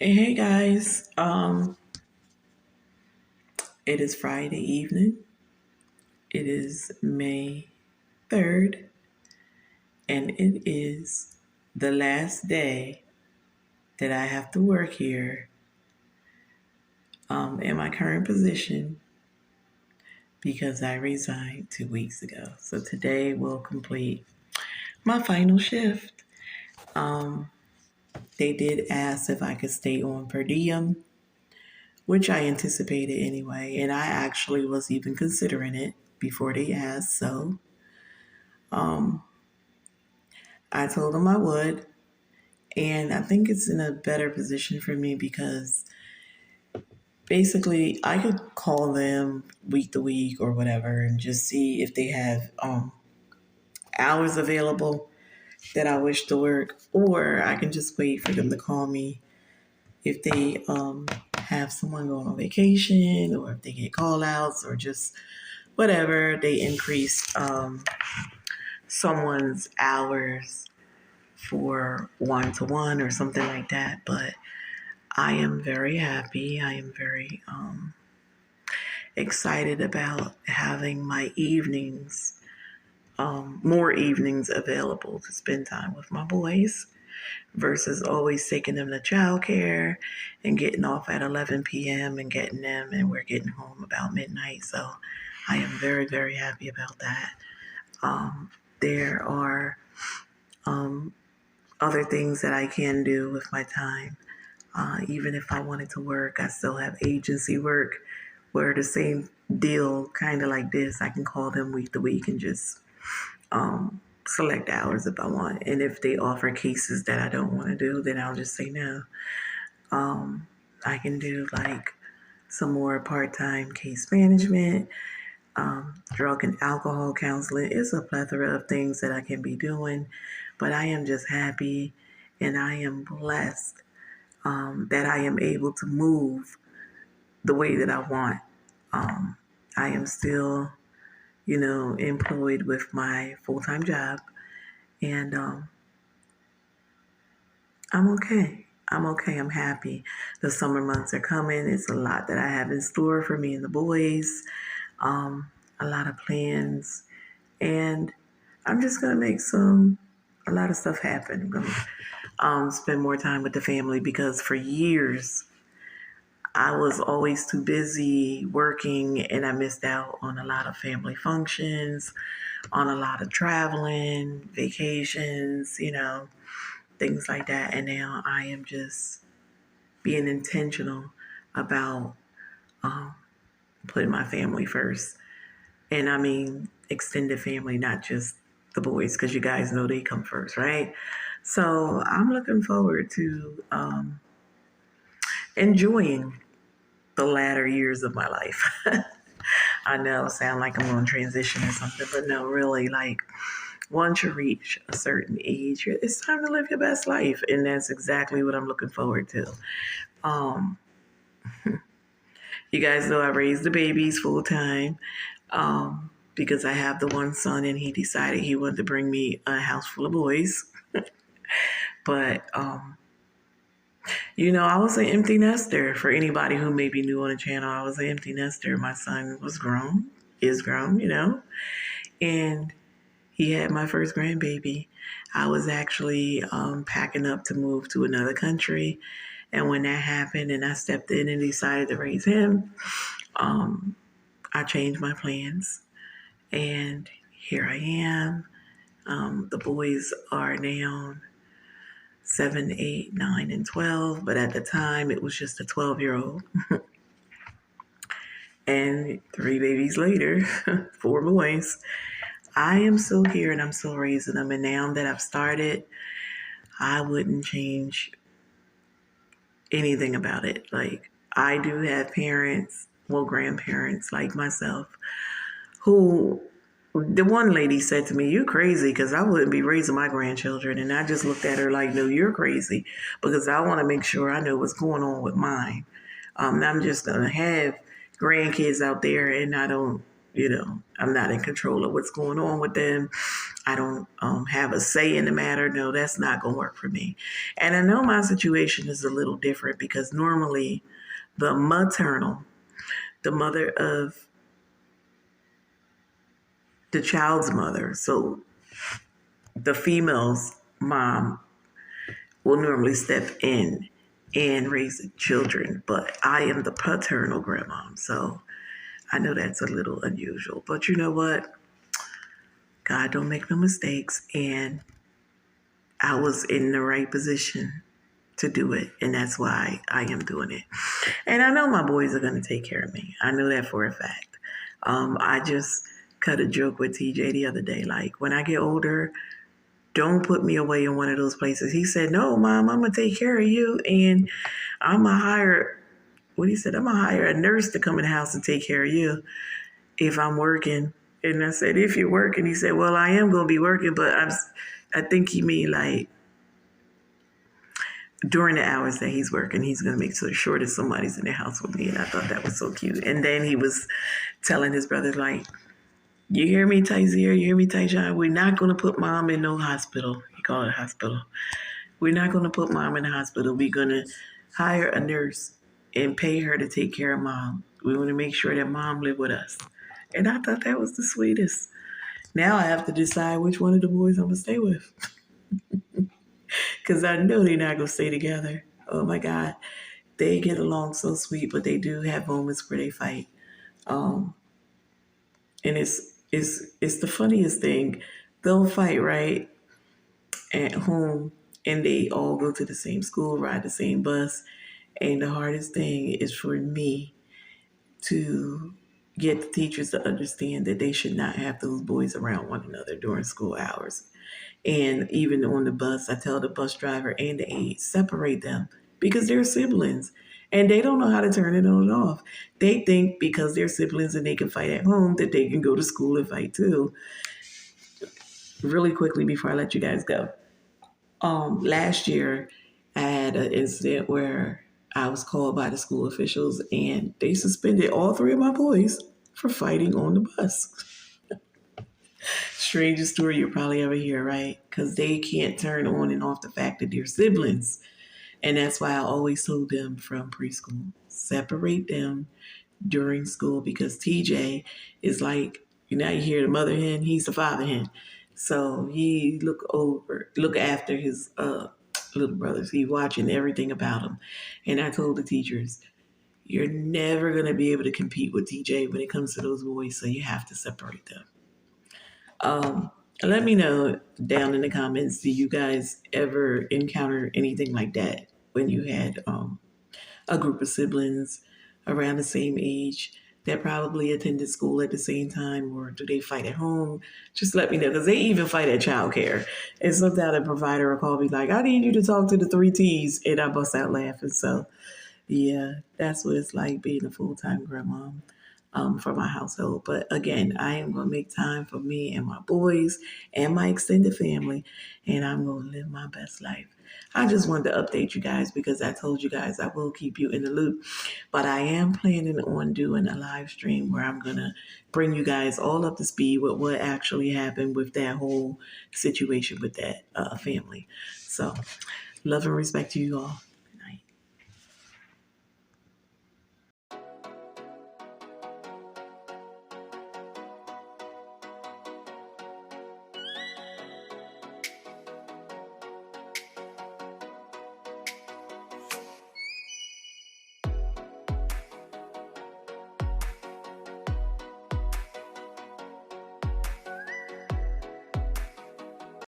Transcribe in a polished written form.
Hey guys, it is Friday evening. It is May 3rd, and it is the last day that I have to work here in my current position because I resigned 2 weeks ago. So today will complete my final shift. Um, they did ask if I could stay on per diem, which I anticipated anyway, and I actually was even considering it before they asked. So um, I told them I would, and I think it's in a better position for me because basically I could call them week to week or whatever and just see if they have hours available that I wish to work, or I can just wait for them to call me if they have someone going on vacation or if they get call outs or just whatever, they increase someone's hours for 1-to-1 or something like that. But I am very happy. I am very excited about having my evenings, more evenings available to spend time with my boys versus always taking them to childcare and getting off at 11 p.m. and getting them, and we're getting home about midnight. So I am very, very happy about that. There are other things that I can do with my time. Even if I wanted to work, I still have agency work where the same deal, kind of like this, I can call them week to week and just select hours if I want. And if they offer cases that I don't want to do, then I'll just say no. I can do like some more part-time case management, drug and alcohol counseling. It's a plethora of things that I can be doing, but I am just happy and I am blessed that I am able to move the way that I want. I am still, employed with my full-time job, and I'm okay. I'm okay. I'm happy. The summer months are coming. It's a lot that I have in store for me and the boys, a lot of plans, and I'm just going to make a lot of stuff happen. I'm going to spend more time with the family because for years, I was always too busy working and I missed out on a lot of family functions, on a lot of traveling, vacations, things like that. And now I am just being intentional about putting my family first. And I mean, extended family, not just the boys, because you guys know they come first, right? So I'm looking forward to enjoying the latter years of my life. I know, sound like I'm going to transition or something, but no, really, like once you reach a certain age, it's time to live your best life, and that's exactly what I'm looking forward to. Um, you guys know I raised the babies full time because I have the one son, and he decided he wanted to bring me a house full of boys. But I was an empty nester. For anybody who may be new on the channel, I was an empty nester. My son was grown, is grown, and he had my first grandbaby. I was actually packing up to move to another country. And when that happened and I stepped in and decided to raise him, I changed my plans. And here I am. The boys are now 7, 8, 9, and 12. But at the time, it was just a 12-year-old. And 3 babies later, 4 boys. I am still here and I'm still raising them. And now that I've started, I wouldn't change anything about it. Like, I do have parents, grandparents like myself, who the one lady said to me, "You crazy," because I wouldn't be raising my grandchildren. And I just looked at her like, "No, you're crazy," because I want to make sure I know what's going on with mine. I'm just going to have grandkids out there and I don't I'm not in control of what's going on with them. I don't have a say in the matter. No, that's not going to work for me. And I know my situation is a little different because normally the the mother of the child's mother, so the female's mom will normally step in and raise the children, but I am the paternal grandmom, so I know that's a little unusual. But you know what? God don't make no mistakes, and I was in the right position to do it, and that's why I am doing it. And I know my boys are going to take care of me. I know that for a fact. I just cut a joke with TJ the other day, like, when I get older, don't put me away in one of those places. He said, no, Mom, I'm going to take care of you, and I'm going to hire, what he said, I'm going to hire a nurse to come in the house and take care of you if I'm working. And I said, if you're working? He said, well, I am going to be working, but I think he mean like during the hours that he's working, he's going to make sure that somebody's in the house with me. And I thought that was so cute. And then he was telling his brothers, like, you hear me, Tyzir? You hear me, Tyjon? We're not going to put Mom in no hospital. He called it a hospital. We're not going to put Mom in the hospital. We're going to hire a nurse and pay her to take care of Mom. We want to make sure that Mom live with us. And I thought that was the sweetest. Now I have to decide which one of the boys I'm going to stay with. Because I know they're not going to stay together. Oh, my God. They get along so sweet, but they do have moments where they fight. And it's the funniest thing. They'll fight, right, at home, and they all go to the same school, ride the same bus. And the hardest thing is for me to get the teachers to understand that they should not have those boys around one another during school hours. And even on the bus, I tell the bus driver and the aide, separate them because they're siblings and they don't know how to turn it on and off. They think because they're siblings and they can fight at home that they can go to school and fight too. Really quickly before I let you guys go. Last year, I had an incident where I was called by the school officials and they suspended all three of my boys for fighting on the bus. Strangest story you'll probably ever hear, right? Because they can't turn on and off the fact that they're siblings. And that's why I always told them from preschool, separate them during school because TJ is like, you hear the mother hen, he's the father hen. So he look after his little brothers. He watching everything about them. And I told the teachers, you're never going to be able to compete with TJ when it comes to those boys, so you have to separate them. Let me know down in the comments, do you guys ever encounter anything like that when you had a group of siblings around the same age that probably attended school at the same time, or do they fight at home? Just let me know, because they even fight at childcare. And sometimes a provider will call me like, I need you to talk to the 3Ts, and I bust out laughing. So yeah, that's what it's like being a full-time grandmom for my household. But again, I am going to make time for me and my boys and my extended family, and I'm going to live my best life. I just wanted to update you guys because I told you guys I will keep you in the loop. But I am planning on doing a live stream where I'm going to bring you guys all up to speed with what actually happened with that whole situation with that family. So love and respect to you all.